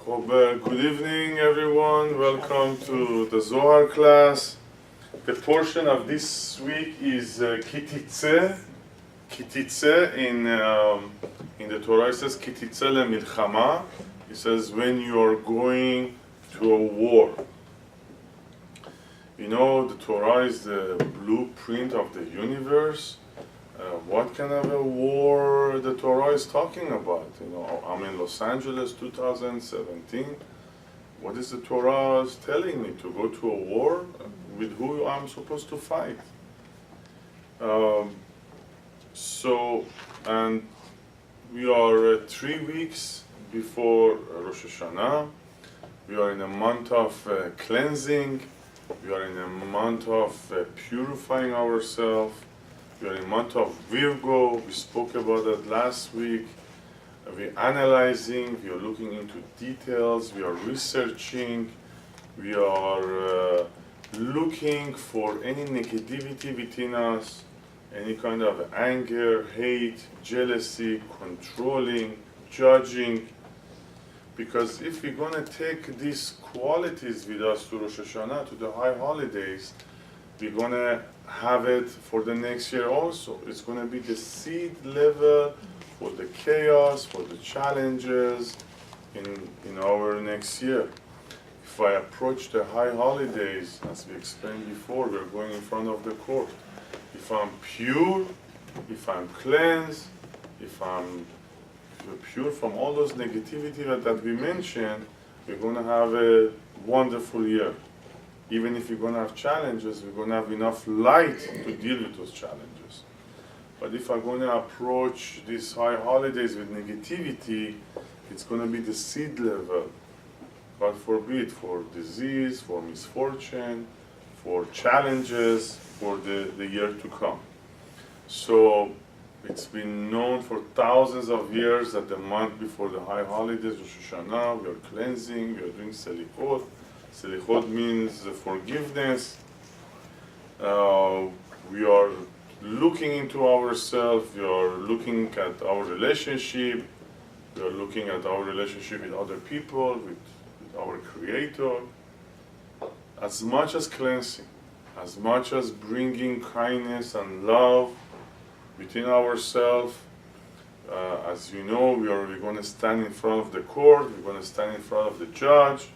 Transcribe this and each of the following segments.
Good evening, everyone. Welcome to the Zohar class. The portion of this week is Tetze. Tetze in the Torah it says Tetze le'milchama. It says when you are going to a war. You know, the Torah is the blueprint of the universe. What kind of a war the Torah is talking about? You know, I'm in Los Angeles, 2017. What is the Torah telling me? To go to a war with who I'm supposed to fight? And we are 3 weeks before Rosh Hashanah. We are in a month of cleansing. We are in a month of purifying ourselves. We are in the month of Virgo. We spoke about that last week. We're analyzing, we are looking into details, we are researching, we are looking for any negativity within us, any kind of anger, hate, jealousy, controlling, judging. Because if we're going to take these qualities with us to Rosh Hashanah, to the high holidays, we're going to have it for the next year also. It's going to be the seed level for the chaos, for the challenges in our next year. If I approach the high holidays, as we explained before, we're going in front of the court. If I'm pure, if I'm cleansed, if I'm pure from all those negativity that we mentioned, we're going to have a wonderful year. Even if we're going to have challenges, we're going to have enough light to deal with those challenges. But if I'm going to approach these high holidays with negativity, it's going to be the seed level, God forbid, for disease, for misfortune, for challenges, for the year to come. So it's been known for thousands of years that the month before the high holidays, Rosh Hashanah, we are cleansing, we are doing selichot. Selichot means forgiveness. We are looking into ourselves, we are looking at our relationship, we are looking at our relationship with other people, with our Creator. As much as cleansing, as much as bringing kindness and love within ourselves. As you know, we're going to stand in front of the court, we're going to stand in front of the judge.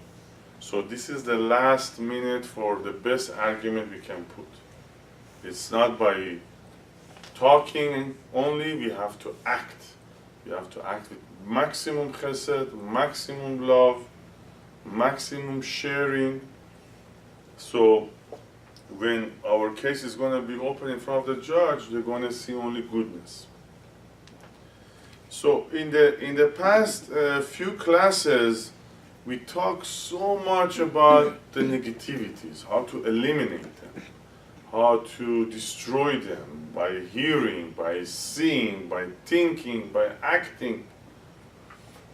So this is the last minute for the best argument we can put. It's not by talking only, we have to act. We have to act with maximum chesed, maximum love, maximum sharing. So when our case is going to be open in front of the judge, they're going to see only goodness. So in the past few classes, we talk so much about the negativities, how to eliminate them, how to destroy them by hearing, by seeing, by thinking, by acting.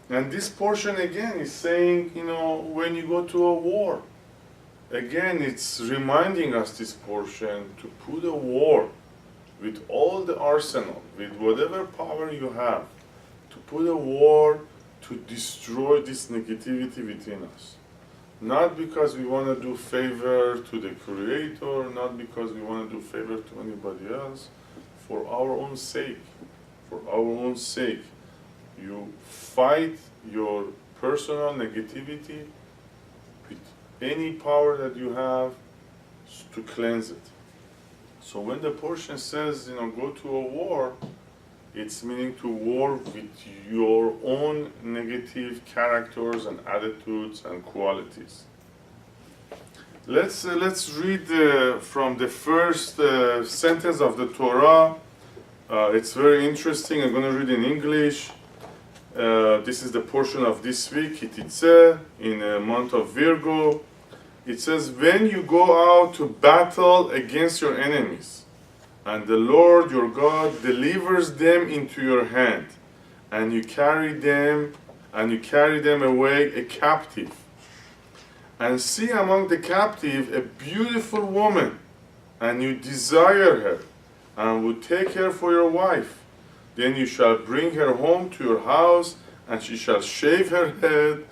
And this portion again is saying, you know, when you go to a war, again it's reminding us, this portion, to put a war with all the arsenal, with whatever power you have, to put a war to destroy this negativity within us. Not because we want to do favor to the Creator, not because we want to do favor to anybody else, for our own sake. For our own sake. You fight your personal negativity with any power that you have to cleanse it. So when the portion says, you know, go to a war, it's meaning to war with your own negative characters and attitudes and qualities. Let's read from the first sentence of the Torah. It's very interesting. I'm going to read in English. This is the portion of this week, Tetze, in the month of Virgo. It says, when you go out to battle against your enemies, and the Lord your God delivers them into your hand, and you carry them away a captive. And see among the captive a beautiful woman, and you desire her, and would take her for your wife. Then you shall bring her home to your house, and she shall shave her head,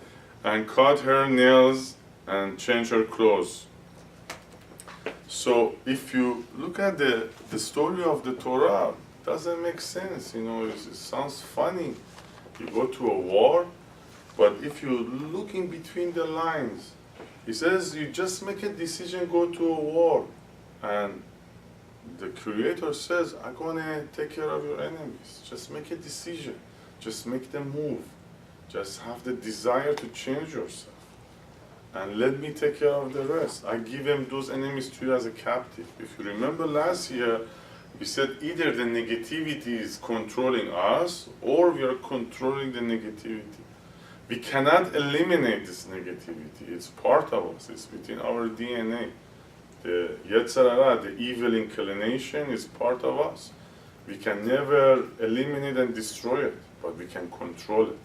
and cut her nails and change her clothes. So if you look at the story of the Torah, it doesn't make sense. It sounds funny. You go to a war, but if you look in between the lines, it says you just make a decision, go to a war. And the Creator says, I'm going to take care of your enemies. Just make a decision. Just make them move. Just have the desire to change yourself. And let me take care of the rest. I give them those enemies to you as a captive. If you remember last year, we said either the negativity is controlling us or we are controlling the negativity. We cannot eliminate this negativity. It's part of us. It's within our DNA. The Yetzer Hara, the evil inclination, is part of us. We can never eliminate and destroy it, but we can control it.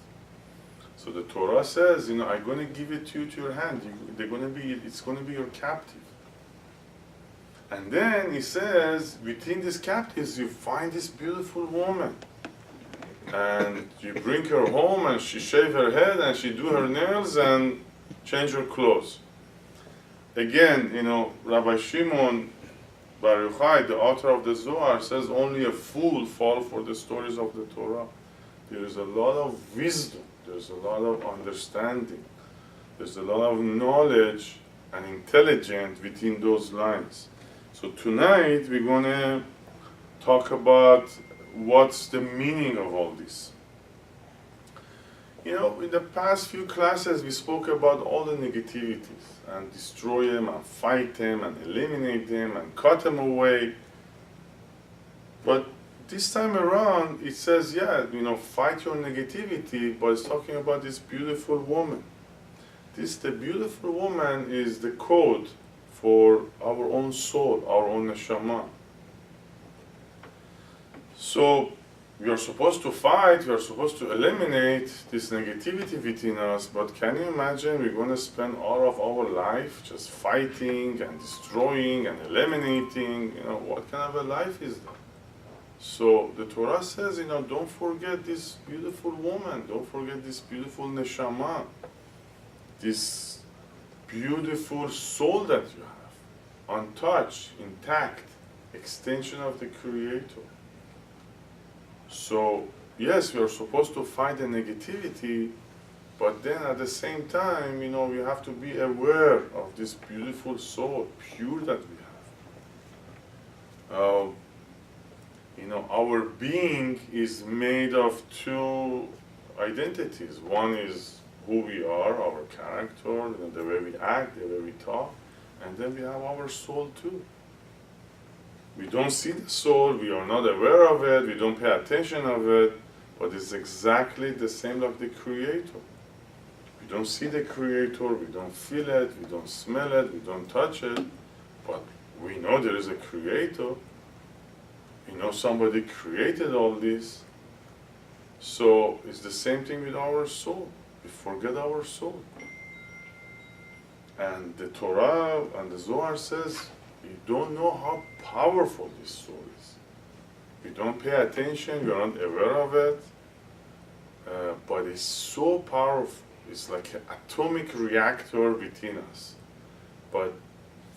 So the Torah says, I'm going to give it to you to your hand. It's going to be your captive. And then he says, within these captives, you find this beautiful woman. And you bring her home and she shave her head and she do her nails and change her clothes. Again, Rabbi Shimon Bar Yochai, the author of the Zohar, says only a fool falls for the stories of the Torah. There is a lot of wisdom. There's a lot of understanding. There's a lot of knowledge and intelligence within those lines. So tonight we're going to talk about what's the meaning of all this. In the past few classes we spoke about all the negativities and destroy them and fight them and eliminate them and cut them away. But this time around, it says, fight your negativity, but it's talking about this beautiful woman. The beautiful woman is the code for our own soul, our own neshama. So, we are supposed to fight, we are supposed to eliminate this negativity within us, but can you imagine we're going to spend all of our life just fighting and destroying and eliminating? What kind of a life is that? So the Torah says, don't forget this beautiful woman, don't forget this beautiful neshama, this beautiful soul that you have, untouched, intact, extension of the Creator. So, yes, we are supposed to fight the negativity, but then at the same time, we have to be aware of this beautiful soul, pure that we have. Our being is made of two identities. One is who we are, our character, the way we act, the way we talk, and then we have our soul too. We don't see the soul, we are not aware of it, we don't pay attention of it, but it's exactly the same like the Creator. We don't see the Creator, we don't feel it, we don't smell it, we don't touch it, but we know there is a Creator. Somebody created all this. So it's the same thing with our soul. We forget our soul. And the Torah and the Zohar says, you don't know how powerful this soul is. We don't pay attention, we are not aware of it, but it's so powerful. It's like an atomic reactor within us. But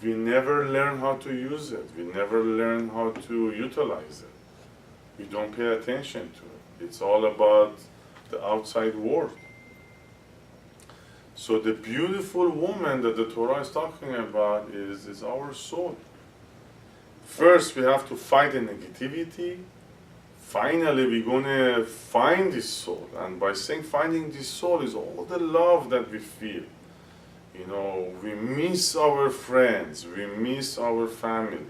we never learn how to use it. We never learn how to utilize it. We don't pay attention to it. It's all about the outside world. So the beautiful woman that the Torah is talking about is our soul. First, we have to fight the negativity. Finally, we're going to find this soul. And by saying finding this soul is all the love that we feel. We miss our friends, we miss our family.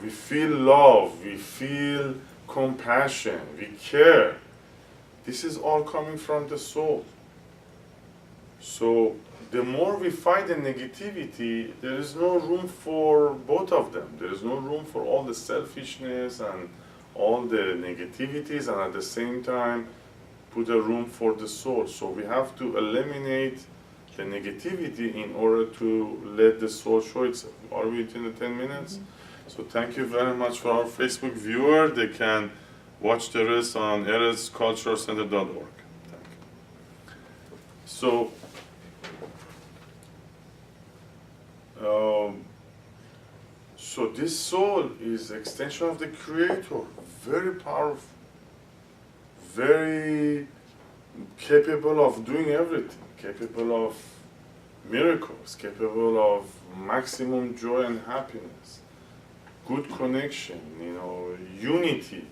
We feel love, we feel compassion, we care. This is all coming from the soul. So the more we fight the negativity, there is no room for both of them. There is no room for all the selfishness and all the negativities, and at the same time put a room for the soul. So we have to eliminate the negativity in order to let the soul show itself. Are we within the 10 minutes? Mm-hmm. So thank you very much for our Facebook viewer. They can watch the rest on eretzculturecenter.org. Thank you. So this soul is extension of the Creator, very powerful, very capable of doing everything, capable of miracles, capable of maximum joy and happiness, good connection, unity.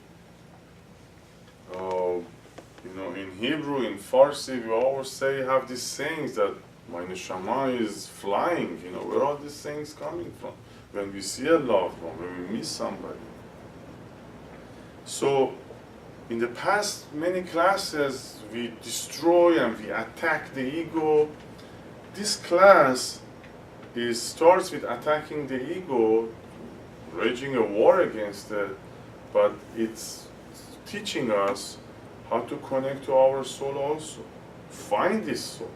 In Hebrew, in Farsi, we always have these sayings that my neshama is flying. Where are these things coming from? When we see a loved one, when we miss somebody. So, in the past many classes, we destroy and we attack the ego. This class starts with attacking the ego, waging a war against it, but it's teaching us how to connect to our soul also. Find this soul.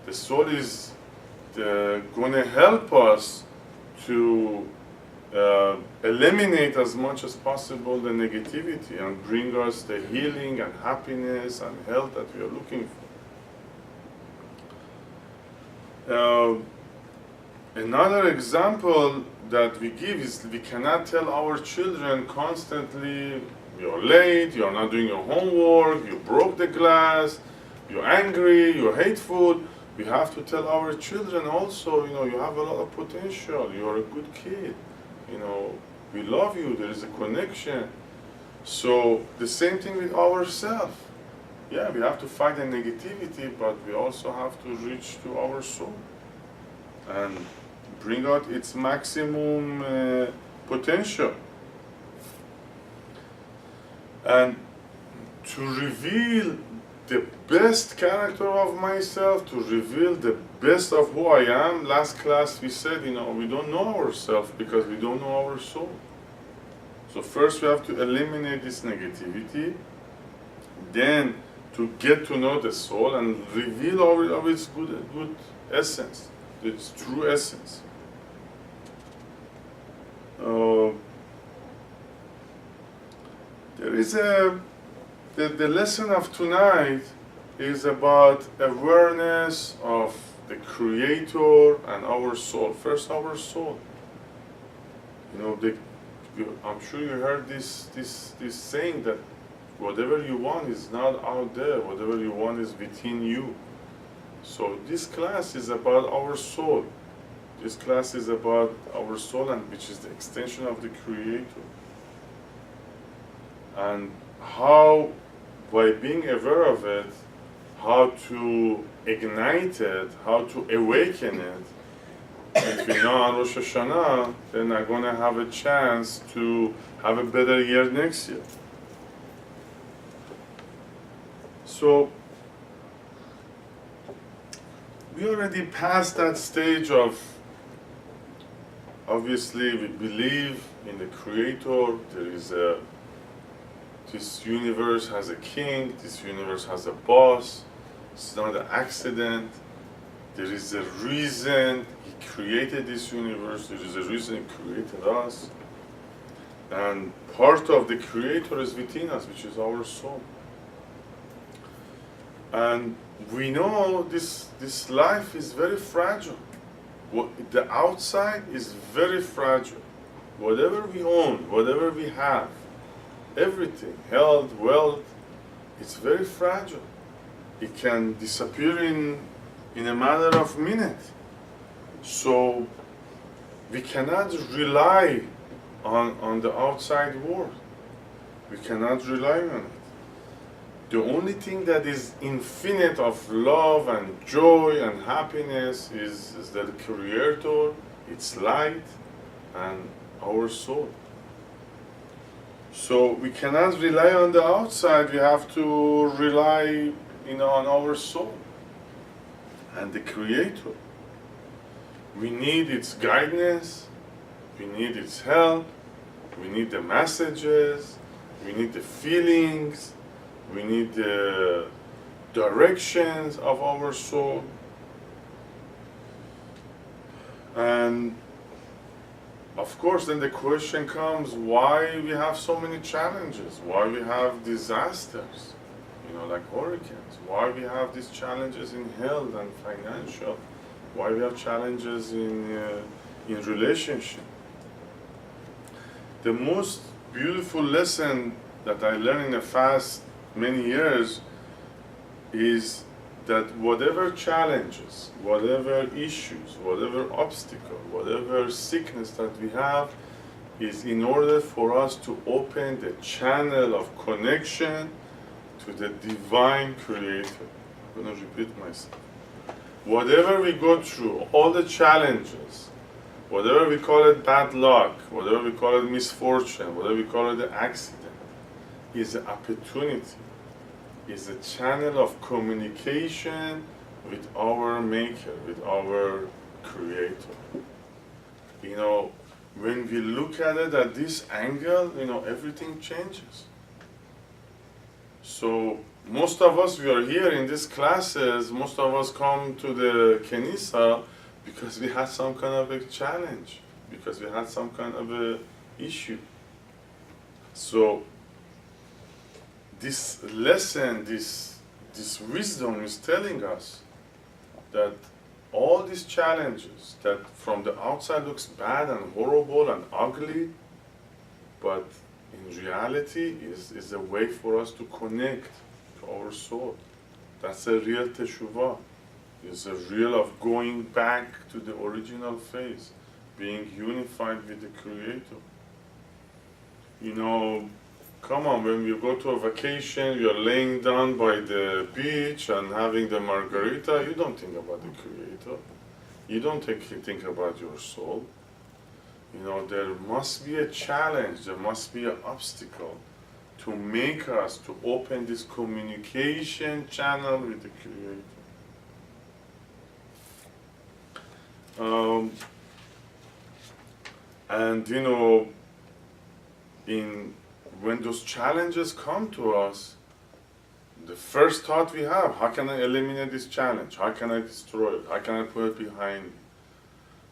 The soul is going to help us to eliminate as much as possible the negativity and bring us the healing and happiness and health that we are looking for. Another example that we give is we cannot tell our children constantly, you're late, you're not doing your homework, you broke the glass, you're angry, you're hateful. We have to tell our children also, you have a lot of potential, you're a good kid, we love you, there is a connection. So the same thing with ourselves. Yeah, we have to fight the negativity, but we also have to reach to our soul and bring out its maximum potential. And to reveal the best character of myself, to reveal the best of who I am. Last class we said, we don't know ourselves because we don't know our soul. So first we have to eliminate this negativity, then to get to know the soul and reveal all of its good essence, its true essence. There is the lesson of tonight is about awareness of the Creator and our soul. First, our soul. I'm sure you heard this saying that whatever you want is not out there. Whatever you want is within you. So this class is about our soul. This class is about our soul, and which is the extension of the Creator. And how, by being aware of it, how to ignite it, how to awaken it. Between now and Rosh Hashanah, then I'm going to have a chance to have a better year next year. So, we already passed that stage of, obviously we believe in the Creator. There is this universe has a king, this universe has a boss. It's not an accident. There is a reason He created this universe. There is a reason He created us. And part of the Creator is within us, which is our soul. And we know this life is very fragile. The outside is very fragile. Whatever we own, whatever we have, everything, health, wealth, it's very fragile. It can disappear in a matter of minutes. So we cannot rely on the outside world. We cannot rely on it. The only thing that is infinite of love and joy and happiness is the Creator, its light, and our soul. So we cannot rely on the outside. We have to rely, on our soul and the Creator. We need its guidance. We need its help. We need the messages. We need the feelings. We need the directions of our soul. And of course, then the question comes, why we have so many challenges? Why we have disasters, like hurricanes? Why we have these challenges in health and financial? Why we have challenges in relationship? the most beautiful lesson that I learned in the past many years is that whatever challenges, whatever issues, whatever obstacle, whatever sickness that we have is in order for us to open the channel of connection to the divine creator. I'm going to repeat myself. Whatever we go through, all the challenges, whatever we call it bad luck, whatever we call it misfortune, whatever we call it the accident, is an opportunity, is a channel of communication with our maker, with our creator. You know, when we look at it at this angle, you know, everything changes. So most of us, we are here in these classes, most of us come to the Kenisa because we had some kind of a challenge, because we had some kind of a issue. So this lesson, this wisdom is telling us that all these challenges that from the outside looks bad and horrible and ugly, but in reality is a way for us to connect to our soul. That's a real teshuvah. It's a real of going back to the original phase, being unified with the Creator. You know, come on, when you go to a vacation, you're laying down by the beach and having the margarita, you don't think about the Creator. You don't think about your soul. You know, there must be a challenge, there must be an obstacle to make us to open this communication channel with the Creator. And you know, when those challenges come to us, the first thought we have, how can I eliminate this challenge? How can I destroy it? How can I put it behind me?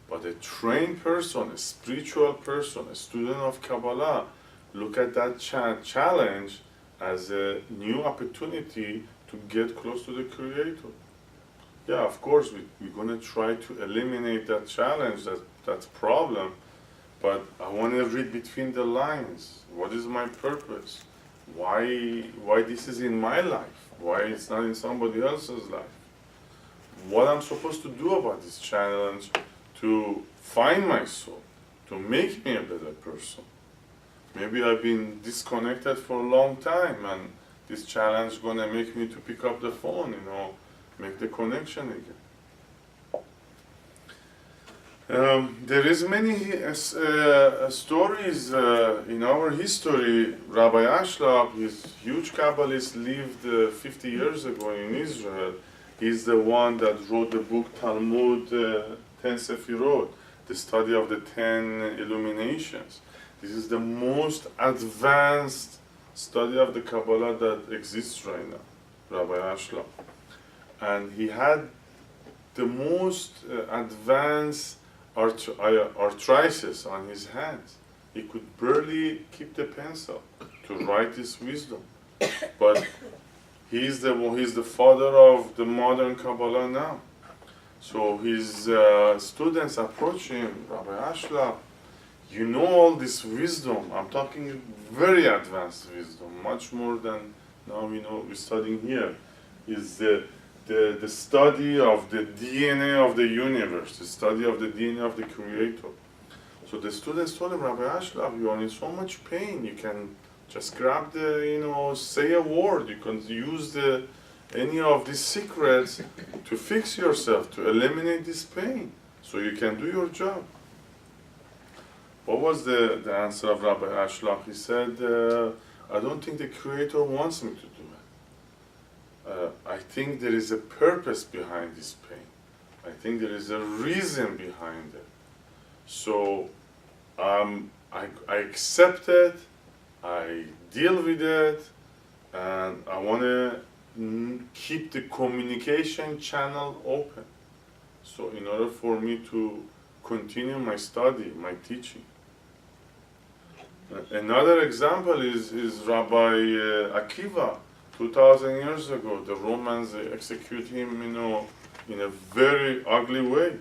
But a trained person, a spiritual person, a student of Kabbalah, look at that challenge as a new opportunity to get close to the Creator. Yeah, of course, we're going to try to eliminate that challenge, that problem, but I want to read between the lines. What is my purpose? Why this is in my life? Why it's not in somebody else's life? What I'm supposed to do about this challenge to find my soul, to make me a better person. Maybe I've been disconnected for a long time, and this challenge is going to make me to pick up the phone, you know, make the connection again. There is many stories in our history. Rabbi Ashlap, his huge Kabbalist, lived 50 years ago in Israel. He's the one that wrote the book Talmud 10 Sefirot, the study of the 10 illuminations. This is the most advanced study of the Kabbalah that exists right now, Rabbi Ashlap. And he had the most advanced arthritis on his hands. He could barely keep the pencil to write this wisdom. But he's the father of the modern Kabbalah now. So his students approach him, Rabbi Ashlap, you know all this wisdom. I'm talking very advanced wisdom, much more than now we're studying here. Is the study of the DNA of the universe, the study of the DNA of the Creator. So the students told him, Rabbi Ashlap, you are in so much pain. You can just grab say a word. You can use any of these secrets to fix yourself, to eliminate this pain, so you can do your job. What was the answer of Rabbi Ashlap? He said, I don't think the Creator wants me to do it. I think there is a purpose behind this pain. I think there is a reason behind it. So I accept it, I deal with it, and I want to keep the communication channel open. So in order for me to continue my study, my teaching. Another example is Rabbi Akiva. 2,000 years ago, the Romans executed him, in a very ugly way.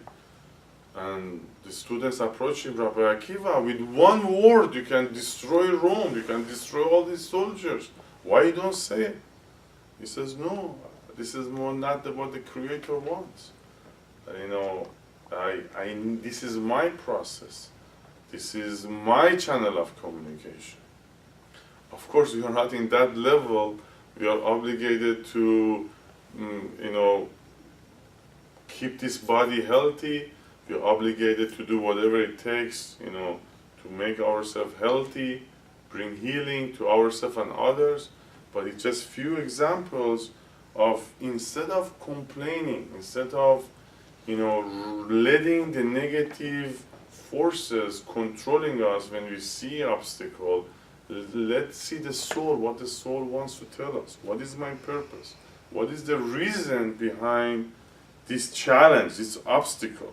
And the students approach him, Rabbi Akiva, with one word you can destroy Rome, you can destroy all these soldiers. Why you don't say it? He says, no, this is more not what the Creator wants. You know, this is my process. This is my channel of communication. Of course, we are not in that level. We are obligated to, you know, keep this body healthy. We are obligated to do whatever it takes, you know, to make ourselves healthy, bring healing to ourselves and others. But it's just few examples of, instead of complaining, instead of, you know, letting the negative forces controlling us when we see obstacle, let's see the soul, what the soul wants to tell us. What is my purpose? What is the reason behind this challenge, this obstacle?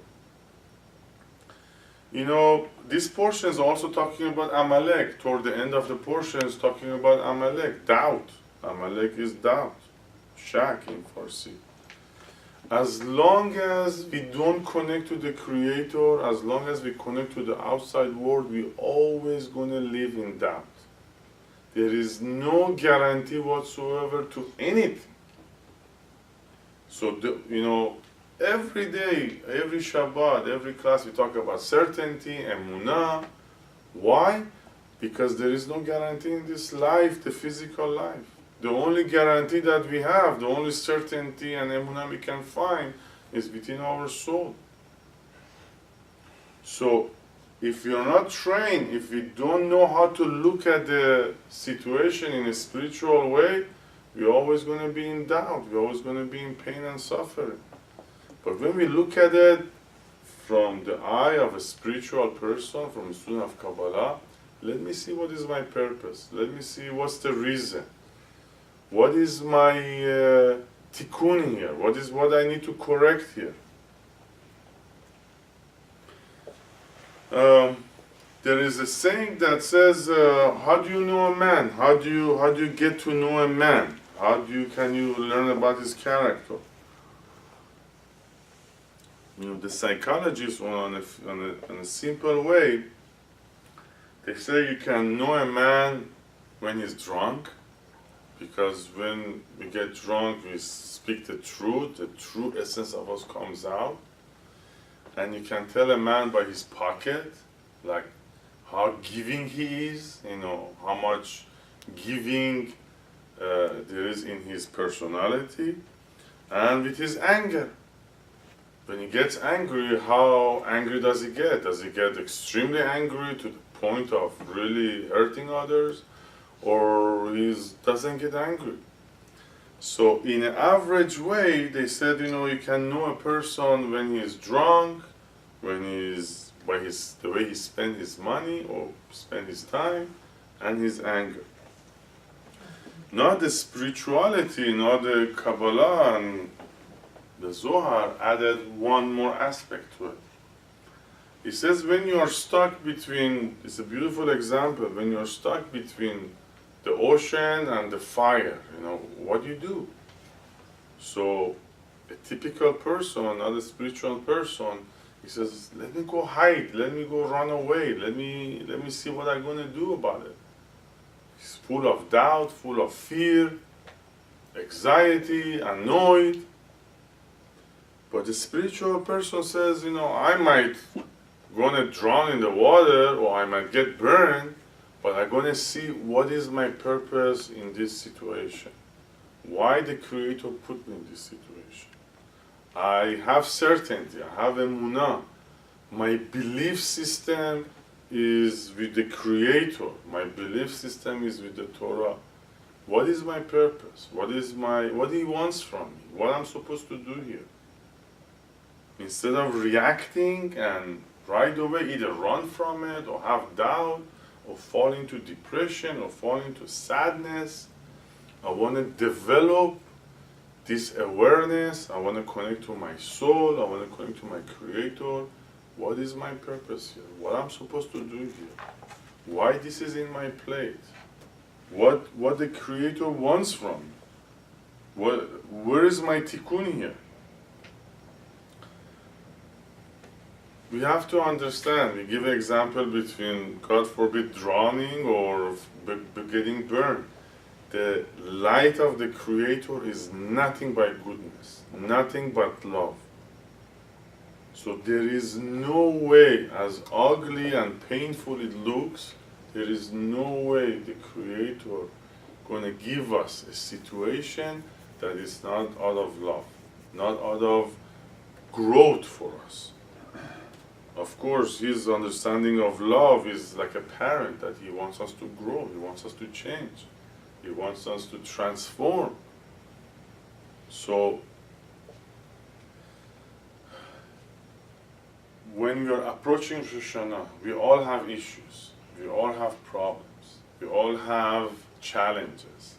You know, this portion is also talking about Amalek. Toward the end of the portion is talking about Amalek, doubt. Amalek is doubt, shak in Farsi. As long as we don't connect to the Creator, as long as we connect to the outside world, we're always going to live in doubt. There is no guarantee whatsoever to anything. So, you know, every day, every Shabbat, every class, we talk about certainty, emunah. Why? Because there is no guarantee in this life, the physical life. The only guarantee that we have, the only certainty and emunah we can find is within our soul. So, if we are not trained, if we don't know how to look at the situation in a spiritual way, we're always going to be in doubt. We're always going to be in pain and suffering. But when we look at it from the eye of a spiritual person, from a student of Kabbalah, let me see what is my purpose. Let me see what's the reason. What is my tikkun here? What is what I need to correct here? There is a saying that says, how do you know a man? How do you get to know a man? Can you learn about his character? You know, the psychologists, on a simple way, they say you can know a man when he's drunk, because when we get drunk, we speak the true essence of us comes out. And you can tell a man by his pocket, like how giving he is, you know, how much giving there is in his personality, and with his anger. When he gets angry, how angry does he get? Does he get extremely angry to the point of really hurting others? Or he doesn't get angry? So in an average way, they said, you know, you can know a person when he's drunk, when he's, the way he spends his money or spend his time, and his anger. Not the spirituality, not the Kabbalah and the Zohar added one more aspect to it. He says when you are stuck between, it's a beautiful example, when you are stuck between the ocean and the fire, you know, what do you do? So a typical person, not a spiritual person, he says, let me go hide, let me go run away, let me see what I'm going to do about it. He's full of doubt, full of fear, anxiety, annoyed. But the spiritual person says, you know, I might gonna drown in the water or I might get burned, but I'm gonna see what is my purpose in this situation. Why the Creator put me in this situation. I have certainty, I have emunah. My belief system is with the Creator. My belief system is with the Torah. What is my purpose? What He wants from me? What I'm supposed to do here? Instead of reacting and right away either run from it or have doubt or fall into depression or fall into sadness, I want to develop this awareness. I want to connect to my soul. I want to connect to my Creator. What is my purpose here? What I'm supposed to do here? Why this is in my plate? What the Creator wants from me? Where is my tikkun here? we have to understand, we give an example between, God forbid, drowning or getting burned. The light of the Creator is nothing but goodness, nothing but love. So there is no way, as ugly and painful it looks, there is no way the Creator going to give us a situation that is not out of love, not out of growth for us. Of course, his understanding of love is like a parent, that he wants us to grow, he wants us to change, he wants us to transform. So, when we are approaching Rosh Hashanah, we all have issues, we all have problems, we all have challenges,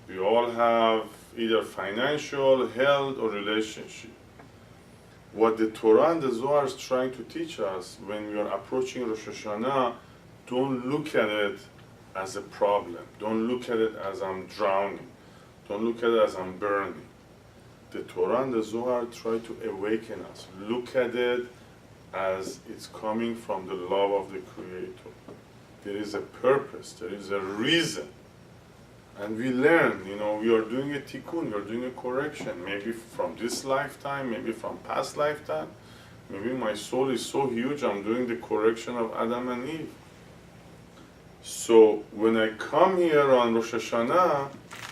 we all have either financial, health, or relationship. What the Torah and the Zohar is trying to teach us when we are approaching Rosh Hashanah, don't look at it as a problem. Don't look at it as I'm drowning. Don't look at it as I'm burning. The Torah and the Zohar try to awaken us. Look at it as it's coming from the love of the Creator. There is a purpose, there is a reason. And we learn, we are doing a tikkun, we are doing a correction, maybe from this lifetime, maybe from past lifetime. Maybe my soul is so huge, I'm doing the correction of Adam and Eve. So when I come here on Rosh Hashanah,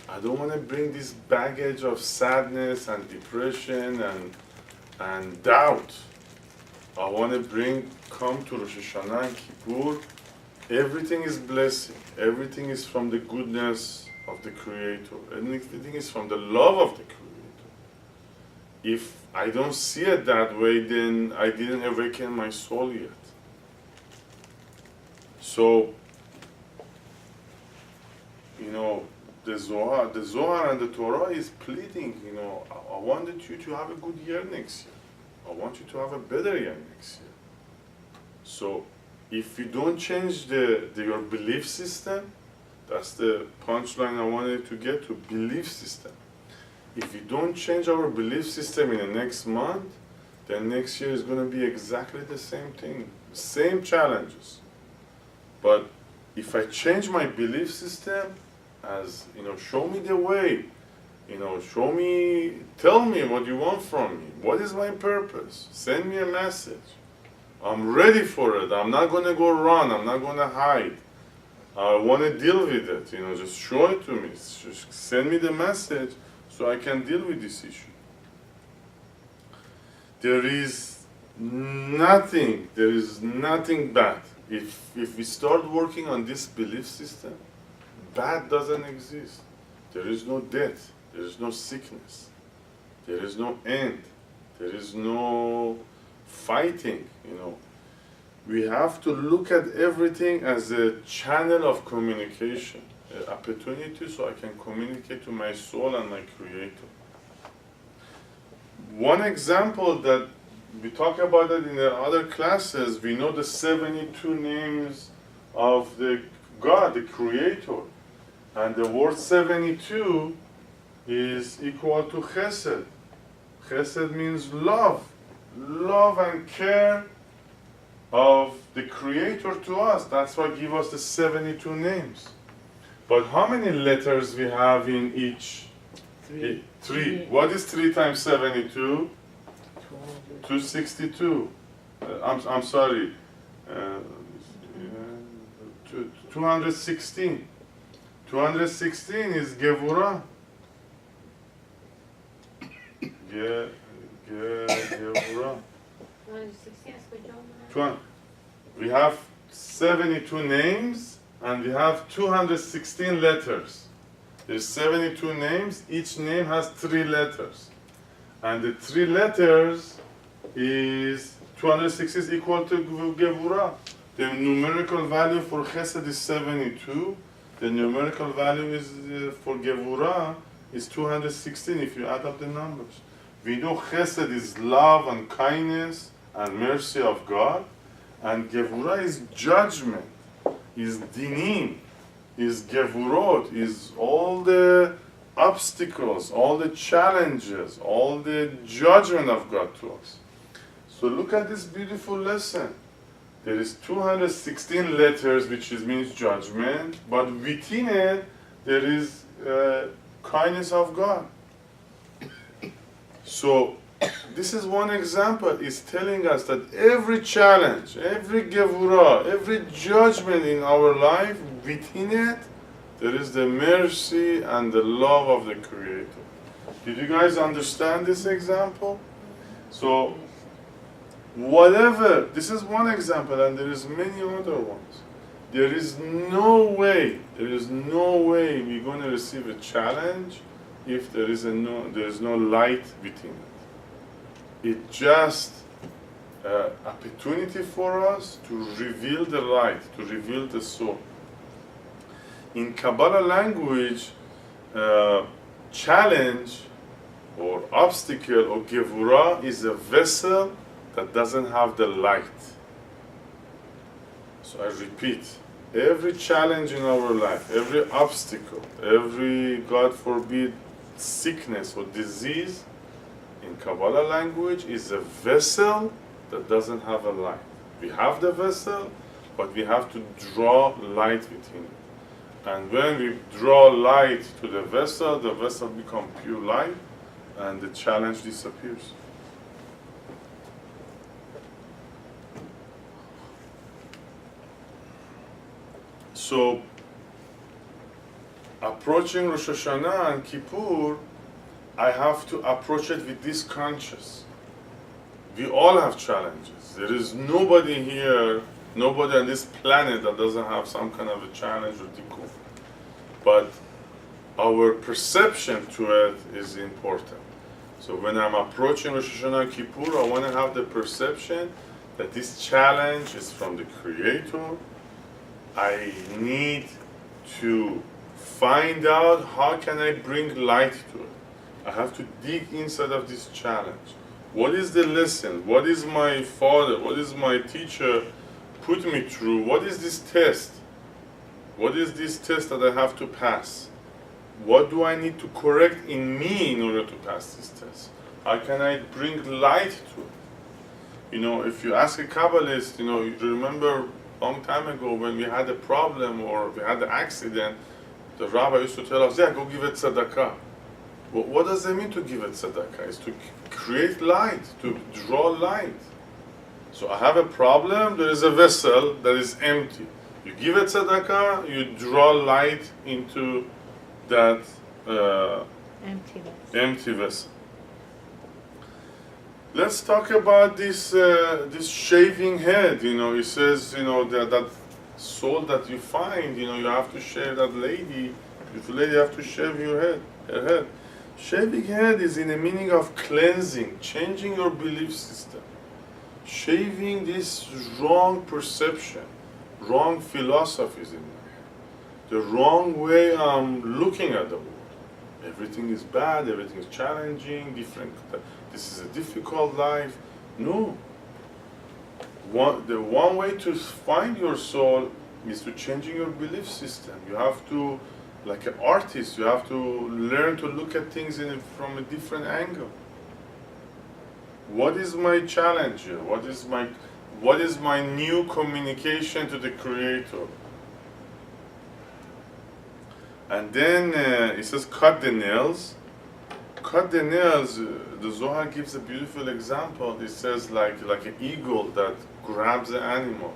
I don't want to bring this baggage of sadness and depression and doubt. I want to come to Rosh Hashanah and Kippur. Everything is blessing. Everything is from the goodness of the Creator. Everything is from the love of the Creator. If I don't see it that way, then I didn't awaken my soul yet. So, the Zohar and the Torah is pleading, I wanted you to have a good year next year. I want you to have a better year next year. So, if you don't change your belief system, that's the punchline I wanted to get to, belief system. If we don't change our belief system in the next month, then next year is going to be exactly the same thing, same challenges. But if I change my belief system, as show me the way, tell me what you want from me, what is my purpose, send me a message. I'm ready for it. I'm not going to go run. I'm not going to hide. I want to deal with it. Just show it to me. Just send me the message so I can deal with this issue. There is nothing bad. If we start working on this belief system, bad doesn't exist. There is no death. There is no sickness. There is no end. There is no fighting, We have to look at everything as a channel of communication, an opportunity so I can communicate to my soul and my Creator. One example that we talk about it in the other classes, we know the 72 names of the God, the Creator. And the word 72 is equal to chesed. Chesed means love. Love and care of the Creator to us. That's why give us the 72 names. But how many letters we have in each? Three. What is 3 times 72? 262. I'm sorry. 216. 216 is Gevurah. Gevurah. We have 72 names and we have 216 letters. There's 72 names, each name has 3 letters. And the 3 letters is 216 is equal to Gevurah. The numerical value for Chesed is 72. The numerical value is for Gevurah is 216 if you add up the numbers. We know Chesed is love and kindness and mercy of God, and Gevurah is judgment, is dinim, is Gevurot, is all the obstacles, all the challenges, all the judgment of God to us. So look at this beautiful lesson. There is 216 letters, which means judgment, but within it, there is kindness of God. So this is one example. It's telling us that every challenge, every gevurah, every judgment in our life, within it, there is the mercy and the love of the Creator. Did you guys understand this example? So, whatever, this is one example, and there is many other ones. There is no way we're going to receive a challenge if there is no light within it. It's just an opportunity for us to reveal the light, to reveal the soul. In Kabbalah language, challenge or obstacle or gevurah is a vessel that doesn't have the light. So I repeat, every challenge in our life, every obstacle, every, God forbid, sickness or disease, in Kabbalah language is a vessel that doesn't have a light. We have the vessel, but we have to draw light within it. And when we draw light to the vessel becomes pure light, and the challenge disappears. So, approaching Rosh Hashanah and Kippur, I have to approach it with this conscious. We all have challenges. There is nobody here, nobody on this planet that doesn't have some kind of a challenge or tikkun. But our perception to it is important. So when I'm approaching Rosh Hashanah and Kippur, I want to have the perception that this challenge is from the Creator. I need to find out how can I bring light to it. I have to dig inside of this challenge. What is the lesson? What is my father? What is my teacher put me through? What is this test? What is this test that I have to pass? What do I need to correct in me in order to pass this test? How can I bring light to it? You know, if you ask a Kabbalist, you remember a long time ago when we had a problem or we had an accident, the rabbi used to tell us, yeah, go give it tzedakah. Well, what does it mean to give it tzedakah? It's to create light, to draw light. So I have a problem, there is a vessel that is empty. You give it tzedakah, you draw light into that empty vessel. Let's talk about this shaving head. It says, that soul that you find, you have to shave that lady. If lady, you have to shave her head. Shaving head is in the meaning of cleansing, changing your belief system, shaving this wrong perception, wrong philosophies in my head, the wrong way I'm looking at the world. Everything is bad, everything is challenging, different. This is a difficult life. No. The one way to find your soul is to changing your belief system. You have to, like an artist, you have to learn to look at things from a different angle. What is my challenge here? What is my new communication to the Creator? And then it says cut the nails. Cut the nails, the Zohar gives a beautiful example. It says like an eagle that grabs the animal.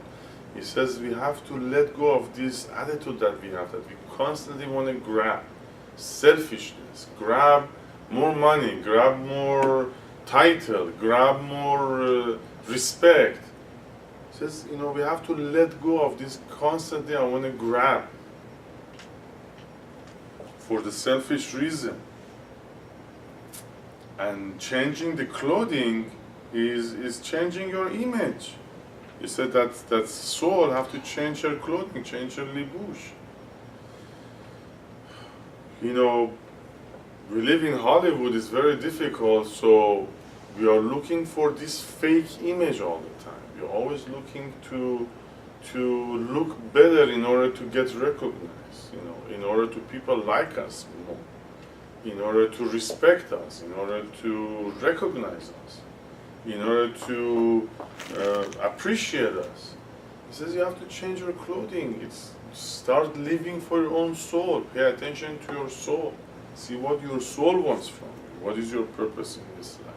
It says we have to let go of this attitude that we have, that we constantly want to grab. Selfishness, grab more money, grab more title, grab more respect. It says, we have to let go of this constantly I want to grab for the selfish reason. And changing the clothing is changing your image. You said that soul have to change her clothing, change her libush. We live in Hollywood, it's very difficult, so we are looking for this fake image all the time. We're always looking to look better in order to get recognized, in order to people like us more, in order to respect us, in order to recognize us. in order to appreciate us. He says you have to change your clothing. It's start living for your own soul. Pay attention to your soul. See what your soul wants from you. What is your purpose in this life?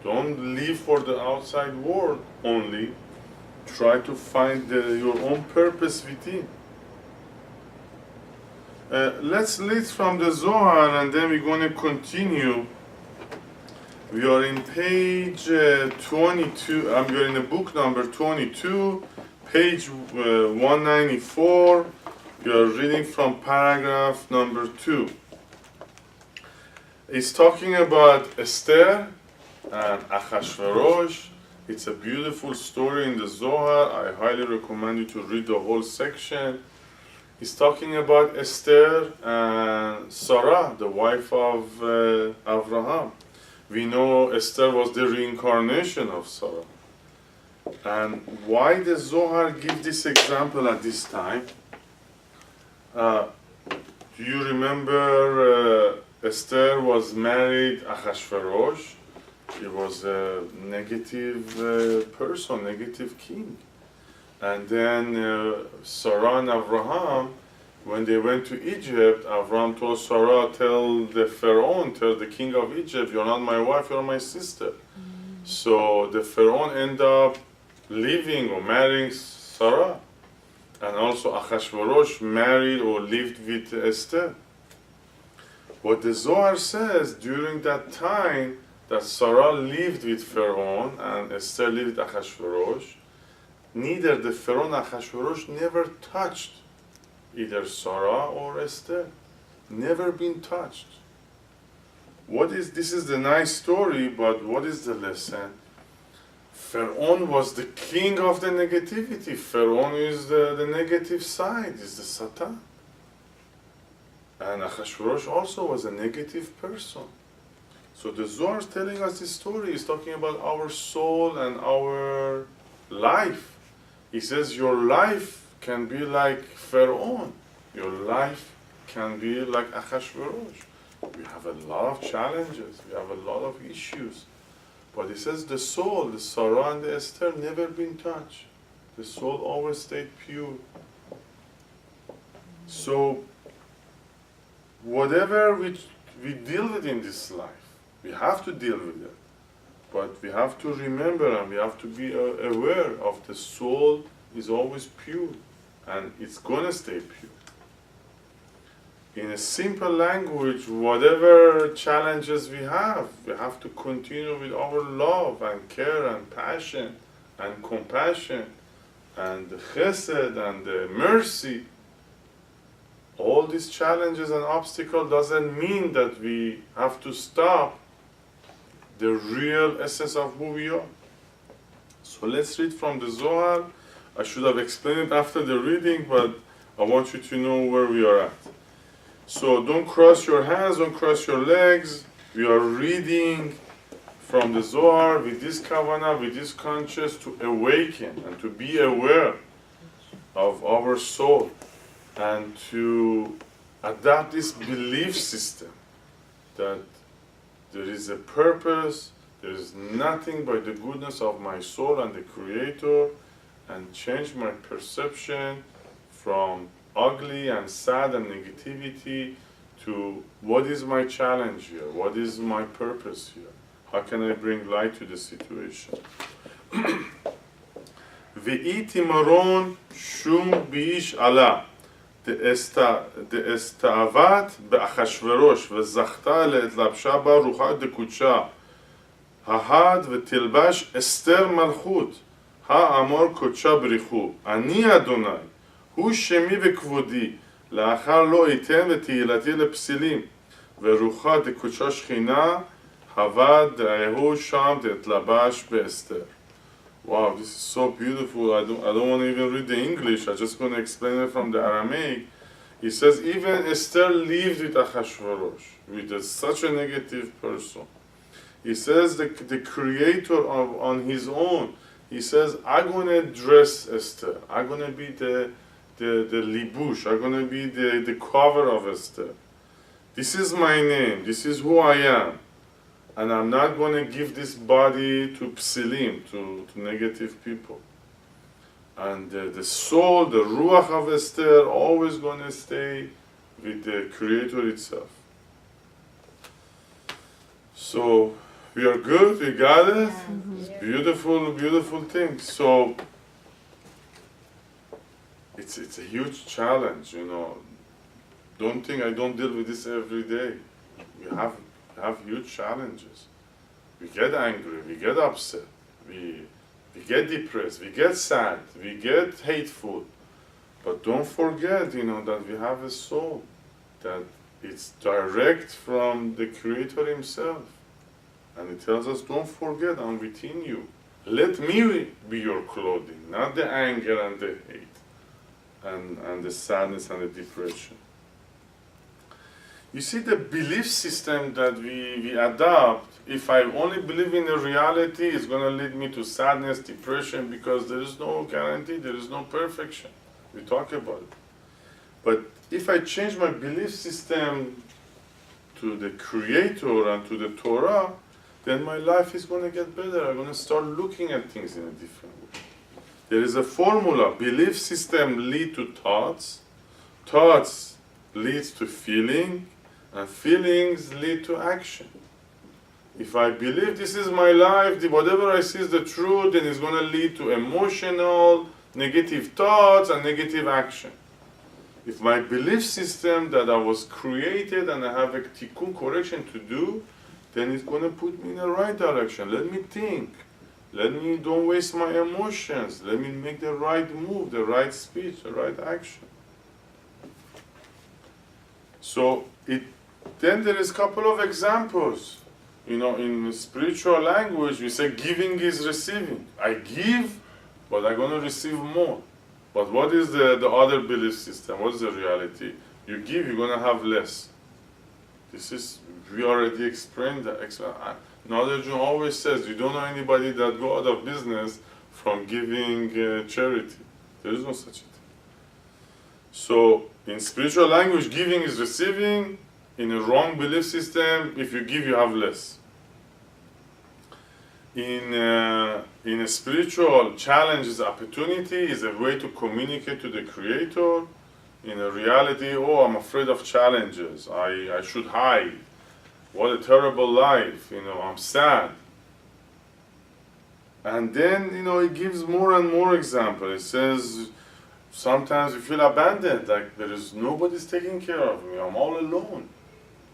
Don't live for the outside world only. Try to find your own purpose within. Let's read from the Zohar and then we're going to continue. We are in page 22, we are in the book number 22, page 194. We are reading from paragraph number 2. It's talking about Esther and Achashverosh. It's a beautiful story in the Zohar. I highly recommend you to read the whole section. He's talking about Esther and Sarah, the wife of Abraham. We know Esther was the reincarnation of Sarah. And why the Zohar give this example at this time? Do you remember Esther was married Achashverosh? He was a negative person, negative king. And then Sarah and Abraham, when they went to Egypt, Abraham told Sarah, tell the Pharaoh, tell the king of Egypt, you're not my wife, you're my sister. So the Pharaoh ended up living or marrying Sarah. And also Achashverosh married or lived with Esther. What the Zohar says, during that time that Sarah lived with Pharaoh and Esther lived with Achashverosh, neither the Pharaoh and Achashverosh never touched either Sarah or Esther. Never been touched. This is the nice story, but what is the lesson? Pharaoh was the king of the negativity. Pharaoh is the negative side, is the Satan. And Achashverosh also was a negative person. So the Zohar is telling us this story. He's talking about our soul and our life. He says your life can be like Pharaoh. Your life can be like Achashverosh. We have a lot of challenges. We have a lot of issues. But he says the soul, the Sarah and the Esther, never been touched. The soul always stayed pure. So whatever we deal with in this life, we have to deal with it. But we have to remember and we have to be aware of the soul is always pure and it's going to stay pure. In a simple language, whatever challenges we have to continue with our love and care and passion and compassion and the chesed and the mercy. All these challenges and obstacles doesn't mean that we have to stop the real essence of who we are. So let's read from the Zohar. I should have explained it after the reading, but I want you to know where we are at. So don't cross your hands, don't cross your legs. We are reading from the Zohar with this kavanah, with this conscious to awaken and to be aware of our soul and to adapt this belief system that there is a purpose, there is nothing but the goodness of my soul and the Creator, and change my perception from ugly and sad and negativity to what is my challenge here, what is my purpose here, how can I bring light to the situation. Ve'iti maron shum bi'ish ala דאסתאבת באחשוורוש וזכתה להתלבשה בה רוחה דקודשה ההד ותלבש אסתר מלכות האמור קודשה בריחו אני אדוני הוא שמי וכבודי לאחר לא אתן ותהילתי לפסילים ורוחה דקודשה שכינה הווה דאהו שם תתלבש באסתר. Wow, this is so beautiful. I don't want to even read the English. I'm just going to explain it from the Aramaic. He says, even Esther lived with Achashverosh, with such a negative person. He says the Creator on his own, he says, I'm going to dress Esther. I'm going to be the libush. I'm going to be the cover of Esther. This is my name. This is who I am. And I'm not going to give this body to psilim, to negative people. And the soul, the ruach of Esther, always going to stay with the Creator itself. So we are good, we got it. It's beautiful, beautiful thing. So it's a huge challenge, you know. Don't think I don't deal with this every day. We have huge challenges. We get angry, we get upset, we get depressed, we get sad, we get hateful. But don't forget, you know, that we have a soul, that it's direct from the Creator Himself. And He tells us, don't forget, I'm within you. Let me be your clothing, not the anger and the hate and the sadness and the depression. You see, the belief system that we adopt, if I only believe in a reality, it's going to lead me to sadness, depression, because there is no guarantee, there is no perfection. We talk about it. But if I change my belief system to the Creator and to the Torah, then my life is going to get better. I'm going to start looking at things in a different way. There is a formula. Belief system lead to thoughts. Thoughts leads to feeling. And feelings lead to action. If I believe this is my life, whatever I see is the truth, then it's going to lead to emotional, negative thoughts and negative action. If my belief system that I was created and I have a tikkun correction to do, then it's going to put me in the right direction. Let me think. Let me don't waste my emotions. Let me make the right move, the right speech, the right action. So then there is a couple of examples. You know, in spiritual language, we say giving is receiving. I give, but I'm going to receive more. But what is the other belief system? What is the reality? You give, you're going to have less. This is, we already explained that. Nadarjun always says, you don't know anybody that go out of business from giving charity. There is no such a thing. So, in spiritual language, giving is receiving. In a wrong belief system, if you give, you have less. In a spiritual challenge is opportunity, is a way to communicate to the Creator. In a reality, oh, I'm afraid of challenges. I should hide. What a terrible life. You know, I'm sad. And then, you know, it gives more and more examples. It says, sometimes we feel abandoned, like there is nobody's taking care of me. I'm all alone.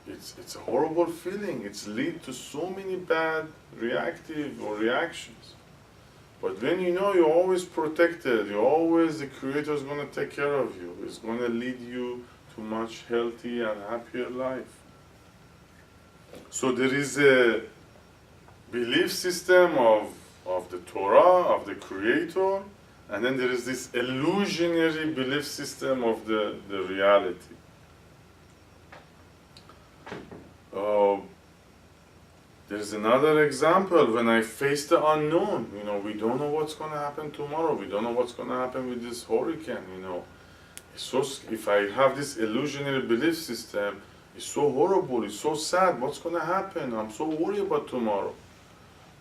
It's a horrible feeling. It's lead to so many bad reactive or reactions. But when you know you're always protected, the Creator is going to take care of you. It's going to lead you to much healthy and happier life. So there is a belief system of the Torah, of the Creator, and then there is this illusionary belief system of the reality. There's another example when I face the unknown. You know, we don't know what's going to happen tomorrow. We don't know what's going to happen with this hurricane. You know, if I have this illusionary belief system, it's so horrible. It's so sad. What's going to happen? I'm so worried about tomorrow.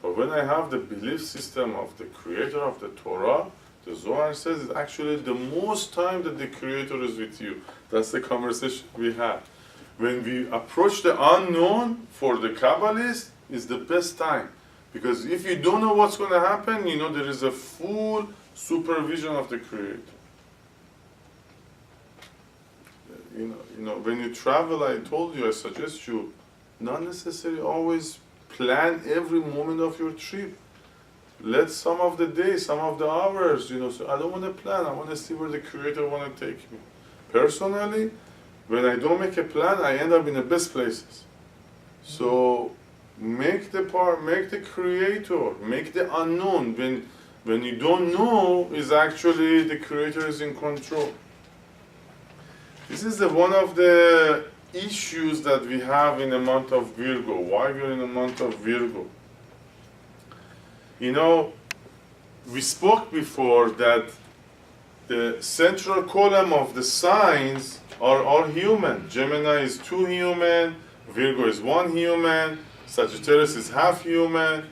But when I have the belief system of the Creator of the Torah, the Zohar says it's actually the most time that the Creator is with you. That's the conversation we have. When we approach the unknown for the Kabbalist, is the best time. Because if you don't know what's going to happen, you know, there is a full supervision of the Creator. You know, when you travel, I told you, I suggest you not necessarily always plan every moment of your trip. Let some of the days, some of the hours, you know, so I don't want to plan. I want to see where the Creator want to take me. Personally, when I don't make a plan, I end up in the best places. So make the Creator, make the unknown. When you don't know, is actually the Creator is in control. This is one of the issues that we have in the month of Virgo. Why we're in the month of Virgo? You know, we spoke before that the central column of the signs are all human. Gemini is 2 human, Virgo is 1 human, Sagittarius is half human,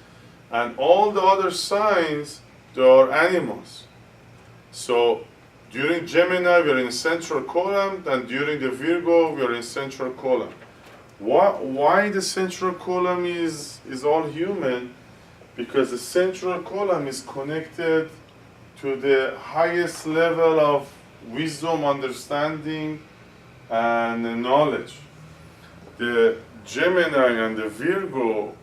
and all the other signs, they are animals. So during Gemini, we are in central column, and during the Virgo, we are in central column. Why the central column is all human? Because the central column is connected to the highest level of wisdom, understanding, and knowledge. The Gemini and the Virgo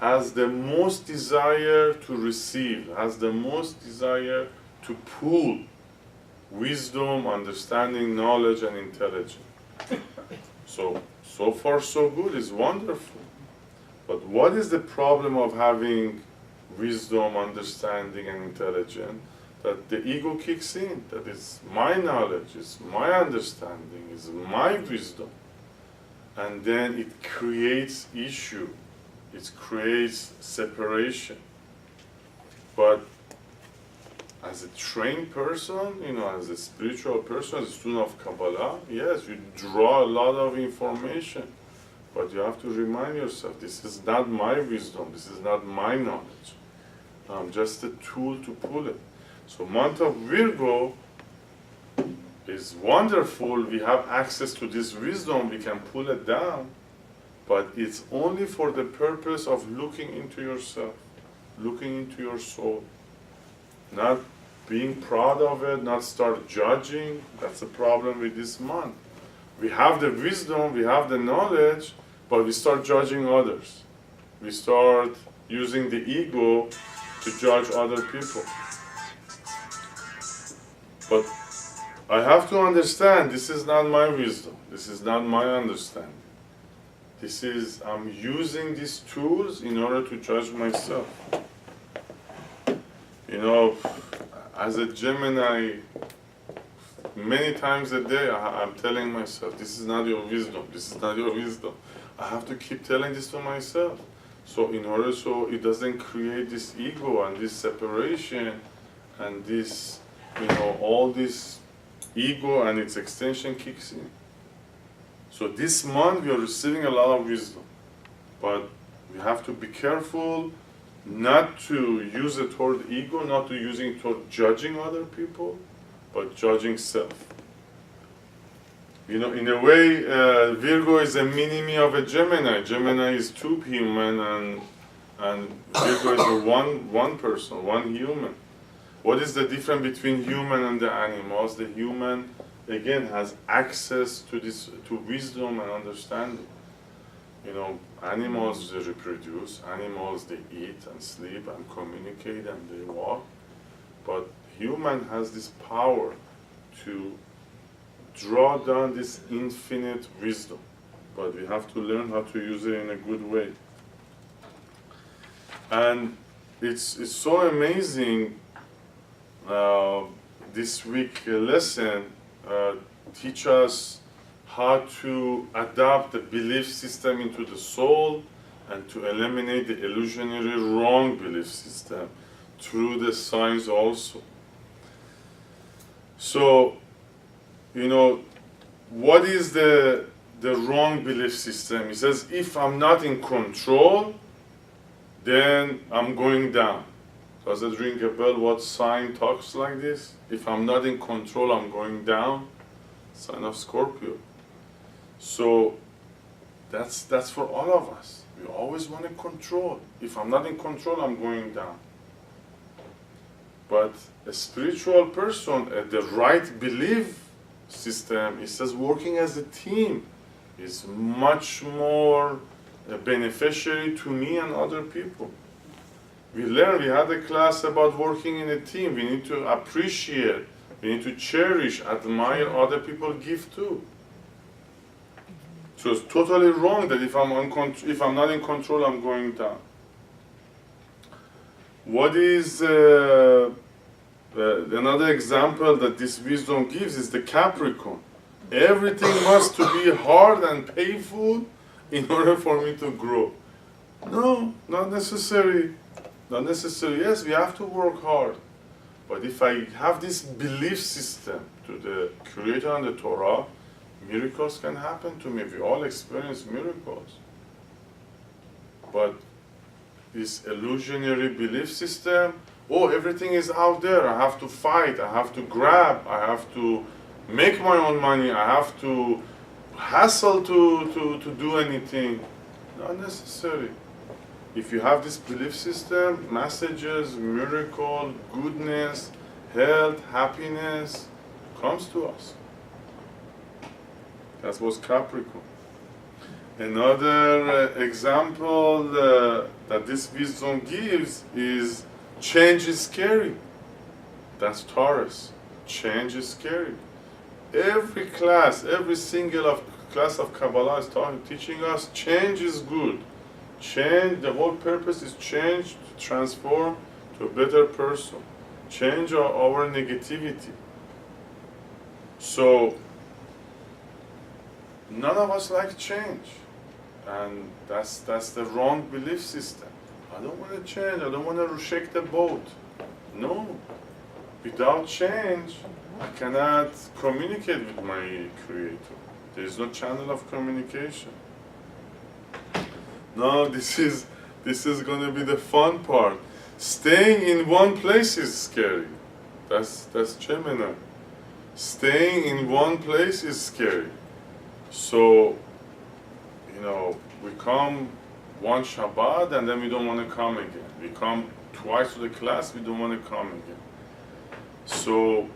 has the most desire to receive, has the most desire to pull wisdom, understanding, knowledge, and intelligence. So far so good, it's wonderful. But what is the problem of having wisdom, understanding, and intelligence? That the ego kicks in, that it's my knowledge, it's my understanding, it's my wisdom. And then it creates issue, it creates separation. But as a trained person, as a spiritual person, as a student of Kabbalah, yes, you draw a lot of information, but you have to remind yourself, this is not my wisdom, this is not my knowledge. I'm just a tool to pull it. So month of Virgo is wonderful. We have access to this wisdom, we can pull it down, but it's only for the purpose of looking into yourself, looking into your soul, not being proud of it, not start judging. That's the problem with this month. We have the wisdom, we have the knowledge, but we start judging others. We start using the ego to judge other people. But I have to understand, this is not my wisdom, this is not my understanding. I'm using these tools in order to judge myself. As a Gemini, many times a day I'm telling myself, this is not your wisdom, this is not your wisdom. I have to keep telling this to myself. So it doesn't create this ego and this separation and this, all this ego and its extension kicks in. So this month we are receiving a lot of wisdom, but we have to be careful not to use it toward ego, not to using it toward judging other people, but judging self. In a way, Virgo is a mini-me of a Gemini. Gemini is two human, and Virgo is a one person, one human. What is the difference between human and the animals? The human, again, has access to wisdom and understanding. Animals, they reproduce, animals, they eat and sleep and communicate and they walk. But human has this power to draw down this infinite wisdom. But we have to learn how to use it in a good way. And it's so amazing. This week lesson teach us how to adapt the belief system into the soul and to eliminate the illusionary wrong belief system through the signs also. So, what is the wrong belief system? He says, if I'm not in control, then I'm going down. Does it ring a bell what sign talks like this? If I'm not in control, I'm going down. Sign of Scorpio. So that's for all of us. We always want to control. If I'm not in control, I'm going down. But a spiritual person, the right belief system, it says working as a team is much more beneficiary to me and other people. We had a class about working in a team. We need to appreciate, we need to cherish, admire other people give too. So it's totally wrong that if I'm not in control, I'm going down. What is another example that this wisdom gives is the Capricorn. Everything must to be hard and painful in order for me to grow. No, not necessary. Not necessary. Yes, we have to work hard. But if I have this belief system to the Creator and the Torah, miracles can happen to me. We all experience miracles. But this illusionary belief system, oh, everything is out there, I have to fight, I have to grab, I have to make my own money, I have to hassle to do anything. Not necessary. If you have this belief system, messages, miracle, goodness, health, happiness comes to us. That was Capricorn. Another example that this wisdom gives is change is scary. That's Taurus. Change is scary. Every class, every single class of Kabbalah is teaching us change is good. Change, the whole purpose is change to transform to a better person. Change our negativity. So, none of us like change. And that's the wrong belief system. I don't want to change, I don't want to shake the boat. No. Without change, I cannot communicate with my Creator. There is no channel of communication. Now this is going to be the fun part. Staying in one place is scary. That's Gemini. Staying in one place is scary. So, we come one Shabbat and then we don't want to come again. We come twice to the class, we don't want to come again. So,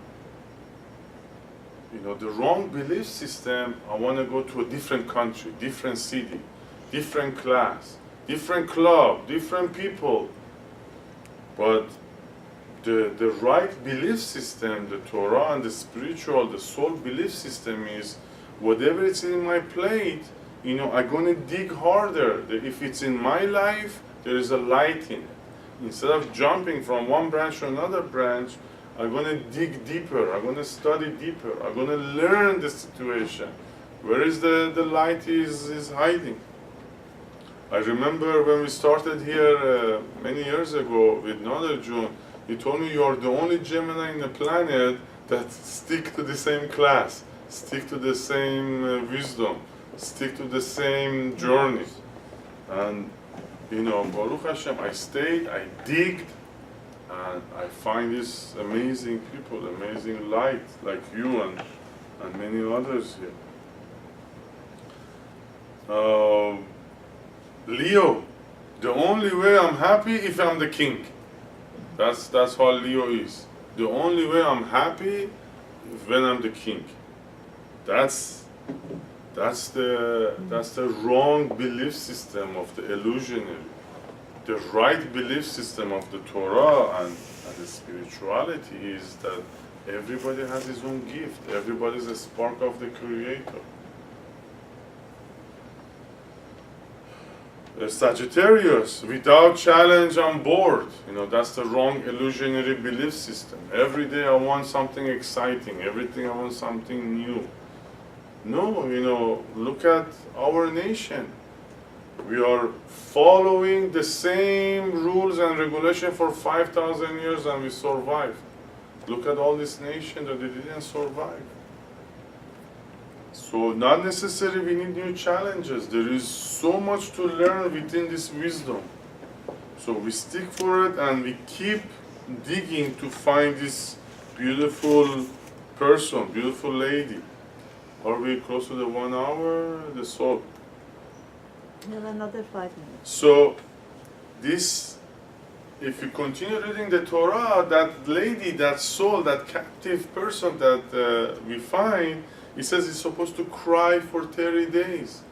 the wrong belief system, I want to go to a different country, different city, different class, different club, different people. But the right belief system, the Torah and the spiritual, the soul belief system is whatever is in my plate, I'm going to dig harder. If it's in my life, there is a light in it. Instead of jumping from one branch to another branch, I'm going to dig deeper. I'm going to study deeper. I'm going to learn the situation. Where is the light is hiding? I remember when we started here many years ago with another June, he told me you are the only Gemini in the planet that stick to the same class, stick to the same wisdom, stick to the same journey. And Baruch Hashem, I stayed, I digged, and I find these amazing people, amazing light like you and many others here. Leo, the only way I'm happy if I'm the king. That's how Leo is. The only way I'm happy is when I'm the king. That's the wrong belief system of the illusionary. The right belief system of the Torah and the spirituality is that everybody has his own gift. Everybody is a spark of the Creator. Sagittarius, without challenge, I'm bored. That's the wrong illusionary belief system. Every day I want something exciting. Everything I want something new. No, look at our nation. We are following the same rules and regulation for 5,000 years and we survive. Look at all these nations that they didn't survive. So not necessarily we need new challenges. There is so much to learn within this wisdom. So we stick for it and we keep digging to find this beautiful person, beautiful lady. Are we close to the 1 hour? The soul. We have another 5 minutes. So this, if you continue reading the Torah, that lady, that soul, that captive person that we find, it says it's supposed to cry for 30 days.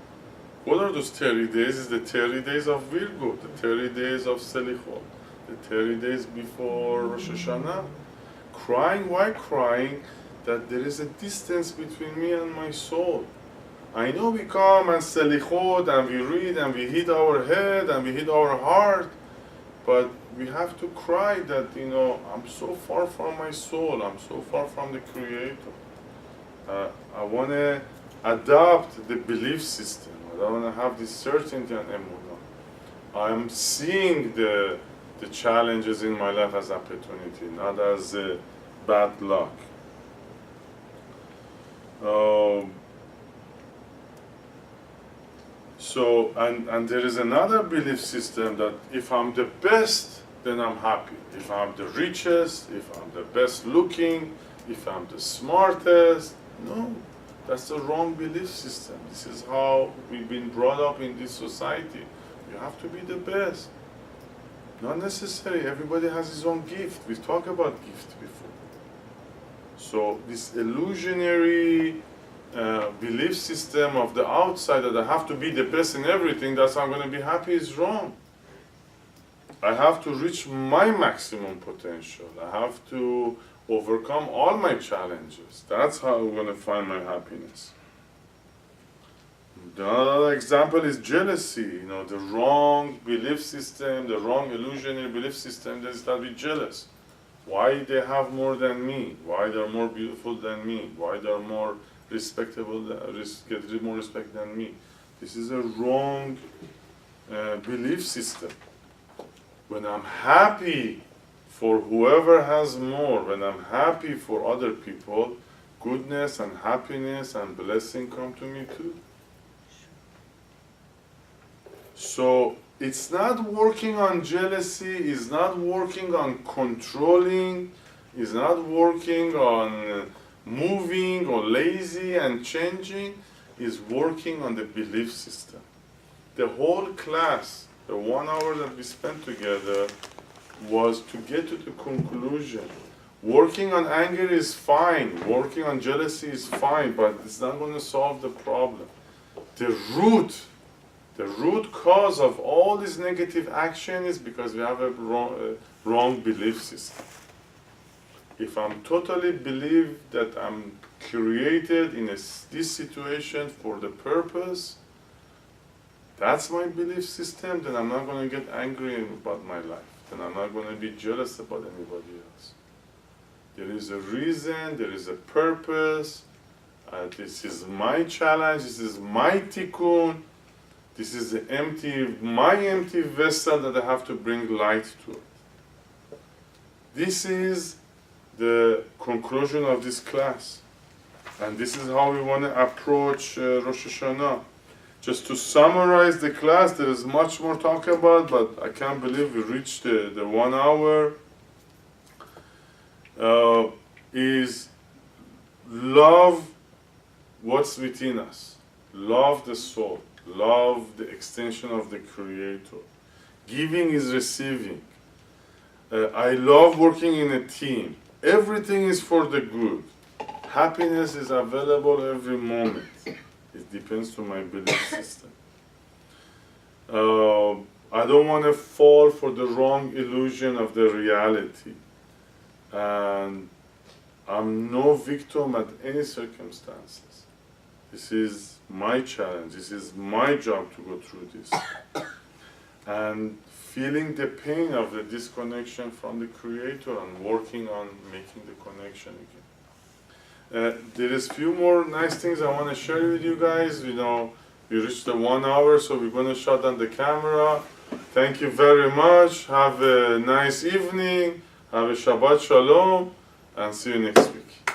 What are those 30 days? It's the 30 days of Virgo, the 30 days of Selichot, the 30 days before Rosh Hashanah. Crying, why crying? That there is a distance between me and my soul. I know we come and Selichot and we read and we hit our head and we hit our heart, but we have to cry that, I'm so far from my soul, I'm so far from the Creator. I want to adopt the belief system. I don't want to have this certainty and emunah. I'm seeing the challenges in my life as opportunity, not as bad luck. So, and there is another belief system that if I'm the best, then I'm happy. If I'm the richest, if I'm the best looking, if I'm the smartest. No, that's the wrong belief system. This is how we've been brought up in this society. You have to be the best. Not necessary. Everybody has his own gift. We've talked about gift before. So this illusionary belief system of the outside that I have to be the best in everything, that's how I'm going to be happy, is wrong. I have to reach my maximum potential. I have to overcome all my challenges. That's how I'm going to find my happiness. Another example is jealousy. You know, the wrong belief system, the wrong illusionary belief system that is that we jealous. Why they have more than me? Why they're more beautiful than me? Why they're more respectable, get more respect than me? This is a wrong belief system. When I'm happy for whoever has more, when I'm happy for other people, goodness and happiness and blessing come to me too. So it's not working on jealousy, it's not working on controlling, it's not working on moving or lazy and changing, it's working on the belief system. The whole class, the 1 hour that we spent together, was to get to the conclusion. Working on anger is fine, working on jealousy is fine, but it's not going to solve the problem. The root cause of all this negative action is because we have a wrong belief system. If I'm totally believe that I'm created in this situation for the purpose, that's my belief system, then I'm not going to get angry about my life. Then I'm not going to be jealous about anybody else. There is a reason, there is a purpose. This is my challenge, this is my tikkun. This is my empty vessel that I have to bring light to it. This is the conclusion of this class. And this is how we want to approach Rosh Hashanah. Just to summarize the class, there is much more to talk about, but I can't believe we reached the 1 hour. Is love what's within us. Love the soul. Love the extension of the Creator. Giving is receiving. I love working in a team. Everything is for the good. Happiness is available every moment. It depends on my belief system. I don't want to fall for the wrong illusion of the reality. And I'm no victim at any circumstances. This is my challenge. This is my job to go through this. And feeling the pain of the disconnection from the Creator and working on making the connection again. There is few more nice things I want to share with you guys. You know, we reached the 1 hour, so we're going to shut down the camera. Thank you very much. Have a nice evening. Have a Shabbat Shalom, and see you next week.